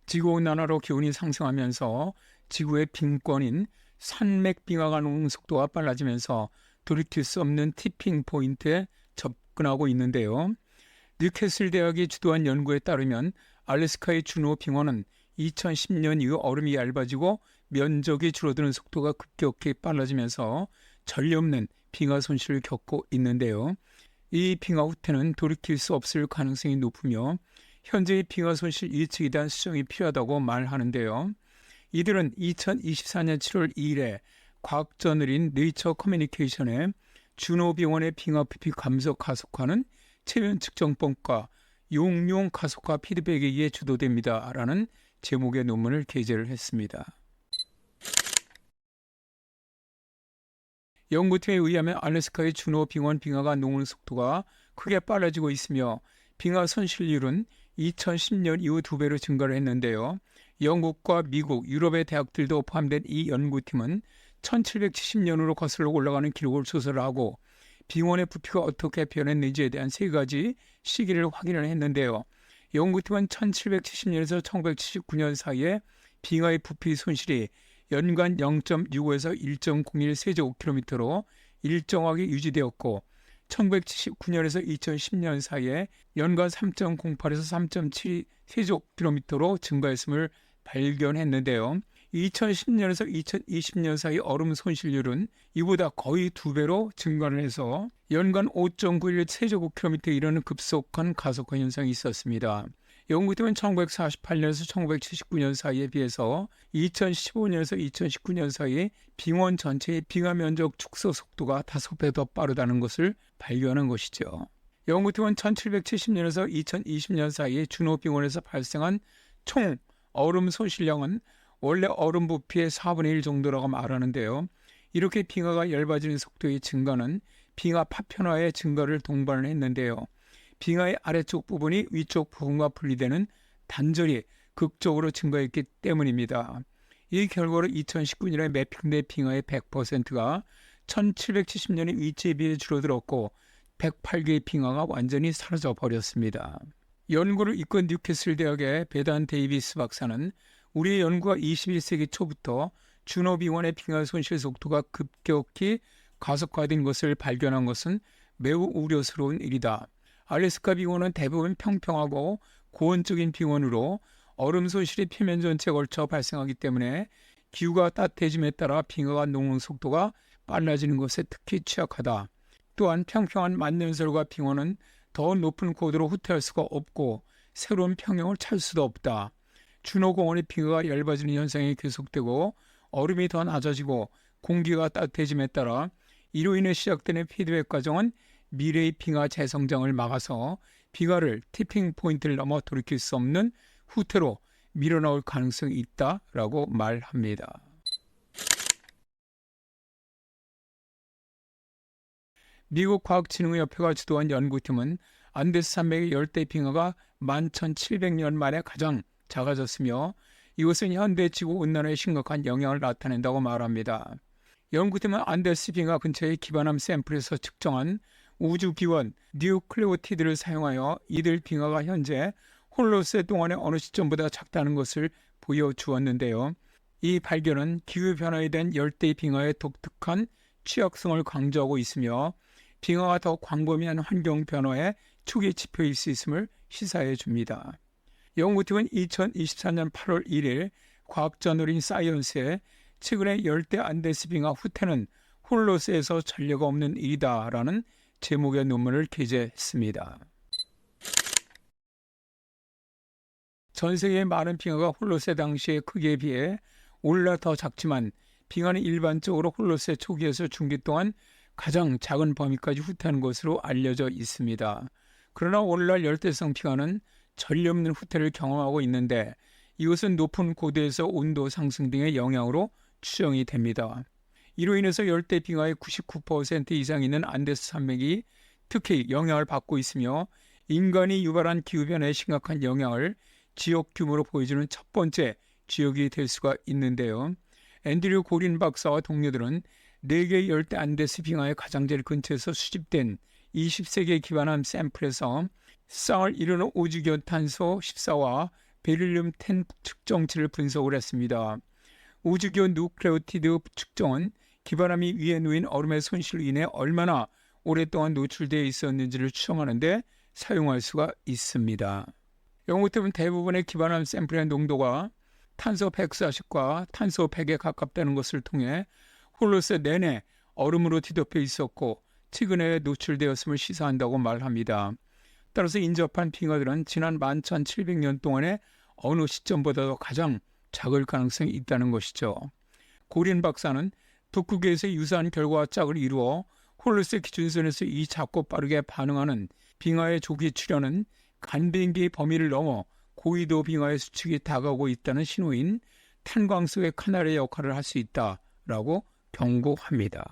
지구온난화로 기온이 상승하면서 지구의 빙권인 산맥 빙하가 녹는 속도가 빨라지면서 돌이킬 수 없는 티핑 포인트에 접근하고 있는데요. 뉴캐슬 대학이 주도한 연구에 따르면 알래스카의 준호 빙하는 2010년 이후 얼음이 얇아지고 면적이 줄어드는 속도가 급격히 빨라지면서 전례없는 빙하 손실을 겪고 있는데요. 이 빙하 후퇴는 돌이킬 수 없을 가능성이 높으며 현재의 빙하 손실 예측에 대한 수정이 필요하다고 말하는데요. 이들은 2024년 7월 2일에 과학저널인 네이처 커뮤니케이션에 준호 빙원의 빙하 부피 감소 가속화는 체면 측정법과 용융 가속화 피드백에 의해 주도됩니다. 라는 제목의 논문을 게재를 했습니다. 연구팀에 의하면 알래스카의 준호 빙원 빙하가 녹는 속도가 크게 빨라지고 있으며 빙하 손실률은 2010년 이후 2배로 증가를 했는데요. 영국과 미국, 유럽의 대학들도 포함된 이 연구팀은 1770년으로 거슬러 올라가는 기록을 조사하고 빙원의 부피가 어떻게 변했는지에 대한 3가지 시기를 확인을 했는데요. 연구팀은 1770년에서 1979년 사이에 빙하의 부피 손실이 연간 0.65에서 1.01 세제곱킬로미터로 일정하게 유지되었고 1979년에서 2010년 사이에 연간 3.08에서 3.72 세제곱킬로미터로 증가했음을 발견했는데요. 2010년에서 2020년 사이 얼음 손실률은 이보다 거의 2배로 증가를 해서 연간 5.91 세제곱킬로미터에 이르는 급속한 가속화 현상이 있었습니다. 연구팀은 1948년에서 1979년 사이에 비해서 2015년에서 2019년 사이에 빙원 전체의 빙하 면적 축소 속도가 5배 더 빠르다는 것을 발견한 것이죠. 연구팀은 1770년에서 2020년 사이에 준호 빙원에서 발생한 총 얼음 손실량은 원래 얼음 부피의 4분의 1 정도라고 말하는데요. 이렇게 빙하가 얇아지는 속도의 증가는 빙하 파편화의 증가를 동반을 했는데요. 빙하의 아래쪽 부분이 위쪽 부분과 분리되는 단절이 극적으로 증가했기 때문입니다. 이 결과로 2019년에 매핑된 빙하의 100%가 1770년의 위치에 비해 줄어들었고 108개의 빙하가 완전히 사라져 버렸습니다. 연구를 이끈 뉴캐슬 대학의 베단 데이비스 박사는 우리의 연구가 21세기 초부터 준호 빙원의 빙하 손실 속도가 급격히 가속화된 것을 발견한 것은 매우 우려스러운 일이다. 알래스카 빙원은 대부분 평평하고 고온적인 빙원으로 얼음 손실이 표면 전체에 걸쳐 발생하기 때문에 기후가 따뜻해짐에 따라 빙하가 녹는 속도가 빨라지는 것에 특히 취약하다. 또한 평평한 만년설과 빙원은 더 높은 고도로 후퇴할 수가 없고 새로운 평형을 찾을 수도 없다. 준호공원의 빙하가 얇아지는 현상이 계속되고 얼음이 더 낮아지고 공기가 따뜻해짐에 따라 이로 인해 시작되는 피드백 과정은 미래의 빙하 재성장을 막아서 빙하를 티핑 포인트를 넘어 돌이킬 수 없는 후퇴로 밀어넣을 가능성이 있다라고 말합니다. 미국 과학진흥협회가 주도한 연구팀은 안데스 산맥의 열대 빙하가 11,700년 만에 가장 작아졌으며 이것은 현대 지구 온난화에 심각한 영향을 나타낸다고 말합니다. 연구팀은 안데스 빙하 근처의 기반함 샘플에서 측정한 우주기원 뉴클레오티드를 사용하여 이들 빙하가 현재 홀로세 동안의 어느 시점보다 작다는 것을 보여주었는데요. 이 발견은 기후변화에 대한 열대 빙하의 독특한 취약성을 강조하고 있으며 빙하가 더 광범위한 환경 변화의 초기 지표일 수 있음을 시사해 줍니다. 연구팀은 2024년 8월 1일 과학저널인 사이언스에 최근에 열대 안데스 빙하 후퇴는 홀로세에서 전례가 없는 일이다라는 제목의 논문을 게재했습니다. 전 세계의 많은 빙하가 홀로세 당시의 크기에 비해 오늘날 더 작지만 빙하는 일반적으로 홀로세 초기에서 중기 동안 가장 작은 범위까지 후퇴하는 것으로 알려져 있습니다. 그러나 오늘날 열대성 빙하는 전례 없는 후퇴를 경험하고 있는데 이것은 높은 고도에서 온도 상승 등의 영향으로 추정이 됩니다. 이로 인해서 열대 빙하의 99% 이상 있는 안데스 산맥이 특히 영향을 받고 있으며 인간이 유발한 기후변화에 심각한 영향을 지역 규모로 보여주는 첫 번째 지역이 될 수가 있는데요. 앤드류 고린 박사와 동료들은 4개의 열대 안데스 빙하의 가장자리 근처에서 수집된 20세기에 기반한 샘플에서 쌍을 이루는 우주기온 탄소 14와 베릴륨-10 측정치를 분석을 했습니다. 우주기온 누클레오티드 측정은 기반함이 위에 놓인 얼음의 손실로 인해 얼마나 오랫동안 노출되어 있었는지를 추정하는 데 사용할 수가 있습니다. 영국팀은 대부분의 기반함 샘플의 농도가 탄소 140과 탄소 100에 가깝다는 것을 통해 홀로스 내내 얼음으로 뒤덮여 있었고 최근에 노출되었음을 시사한다고 말합니다. 따라서 인접한 빙하들은 지난 11,700년 동안의 어느 시점보다도 가장 작을 가능성이 있다는 것이죠. 고린 박사는 북극에서 유사한 결과와 짝을 이루어 홀로스 기준선에서 이 작고 빠르게 반응하는 빙하의 조기 출현은 간빙기의 범위를 넘어 고위도 빙하의 수축이 다가오고 있다는 신호인 탄광석의 카날의 역할을 할 수 있다라고 경고합니다.